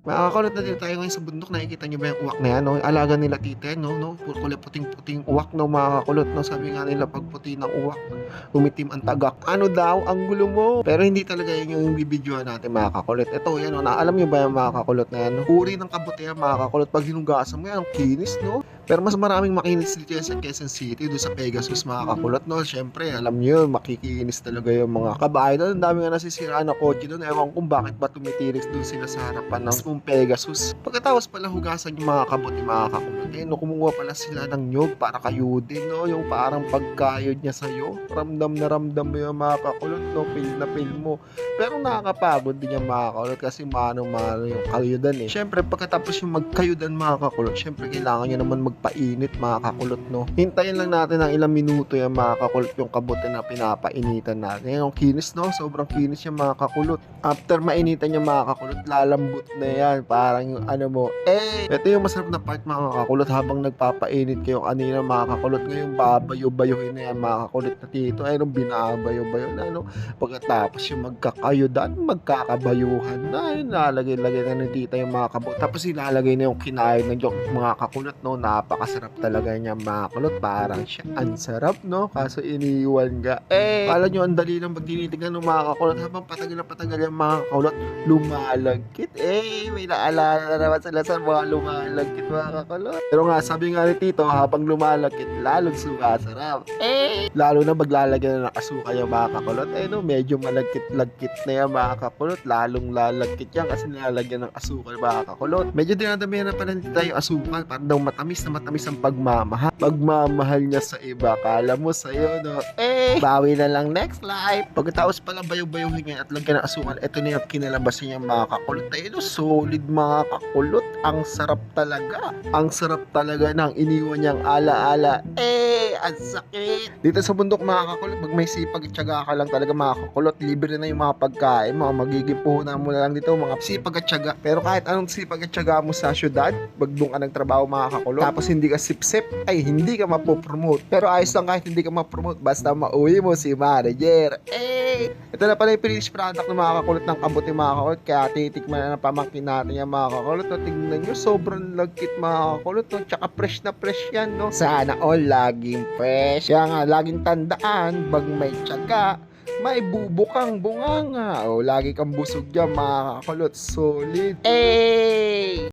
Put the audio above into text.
Makakakulot na din tayo ngayon sa bundok. Nakikita niyo ba yung uwak na yan, no? Yung alaga nila tita yan, no? Puro kulay puting-puting uwak, no, mga kakulot, no? Sabi nga nila, pag puti ng uwak, umitim ang tagak. Ano daw? Ang gulo mo. Pero hindi talaga yun yung bibidyohan natin, mga kakulot. Ito, yan, no? Alam niyo ba yung mga kakulot na yan, no? Uri ng kabuti yan, mga kakulot. Pag hinugasan mo yan, ang kinis, no? Pero mas maraming makinis dito yan sa Quezon City, doon sa Pegasus, mga kakulot, no? Siyempre, alam niyo, makikinis talaga yung mga kabahay doon. Ang dami nga nasisiraan na kotse doon. Ewan kung bakit ba tumitiris doon sila sa harapan ng Pegasus. Pagkatapos pala hugasan yung mga kabuti, mga kakulot, no? Kumuha pala sila ng nyug para kayo din, no? Yung parang pagkayod niya sa'yo. Ramdam na ramdam mo yung mga kakulot, no? Feel na feel mo. Pero nakakapagod din yung mga kakulot kasi mano-mano yung kayudan eh. Siyempre, pagkatapos yung magkayudan, mga kakulot, siyempre kailangan nyo naman magpainit, mga kakulot, no? Hintayin lang natin ng ilang minuto yung mga kakulot yung kabuti na pinapainitan natin. Yung kinis, no? Sobrang kinis yung mga kakulot. After mainitan yung mga kakulot, lalambot na yan. Parang yung ano mo, ito yung masarap na part, mga kakulot, habang nagpapainit kayo kanina, mga kakulot, ngayon babayo-bayohin na yan, mga kakulot na tito. Ay, nung binabayo-bayo na, no? Pagkatapos yung magkakayudan, magkakabayuhan na, yun, lalagay-lagay na ng tita yung mga kabot. Tapos ilalagay na yung kinayod ng joke, mga kakulot, no? Napakasarap talaga niya, mga kakulot. Parang siya, ang sarap, no? Kaso iniiwan ka. Kala nyo, ang dali lang magtinitignan ng mga kakulot. Habang patagal na patagal yung mga kakulot, lumalagkit. May naalala na naman sila sa mga lumalagkit, mga kakulot. Pero nga, sabi nga ni tito, habang lumalagkit, lalong sumasarap. Lalo na maglalagyan na ng asukal yung mga kakulot. No, medyo malagkit-lagkit na yan, mga kakulot. Lalong lalagkit yan kasi nilalagyan ng asukal, mga kakulot. Medyo dinadamihan na pala nito yung asukal para daw matamis na matamis ang pagmamahal. Pagmamahal niya sa iba. Kala mo sa'yo, no? Bawi na lang next life. Pagkatapos pala bayo-bayohin niya at lagyan ng asukal, ito na yung kinalabasan niya, mga kakulot. No, solid, mga kakulot. Ang sarap talaga. Ang sarap talaga ng iniwan niyang ala-ala. Ang sakit. Dito sa bundok, mga kakulot, pag may sipag at tiyaga ka lang talaga, mga kakulot, libre na yung mga pagkain mo. Magiging puhunan mo na lang dito, mga sipag at tiyaga. Pero kahit anong sipag at tiyaga mo sa syudad, pag doon ka nagtrabaho, mga kakulot, tapos hindi ka sip-sip, ay hindi ka mapopromote. Pero ayos lang kahit hindi ka mapromote, basta mauwi mo si manager. Ito na pala yung finished product ng mga kakulot ng kabuti, mga kakulot. Kaya titikman na ng pamangkin natin yung mga kakulot. No, tingnan nyo, sobrang lagkit, mga kakulot. No? Tsaka fresh na fresh yan, no? Sana all laging fresh. Kaya nga, laging tandaan, pag may tiyaga, may bubukang bunganga. O, lagi kang busog dyan, mga kakulot. Solid.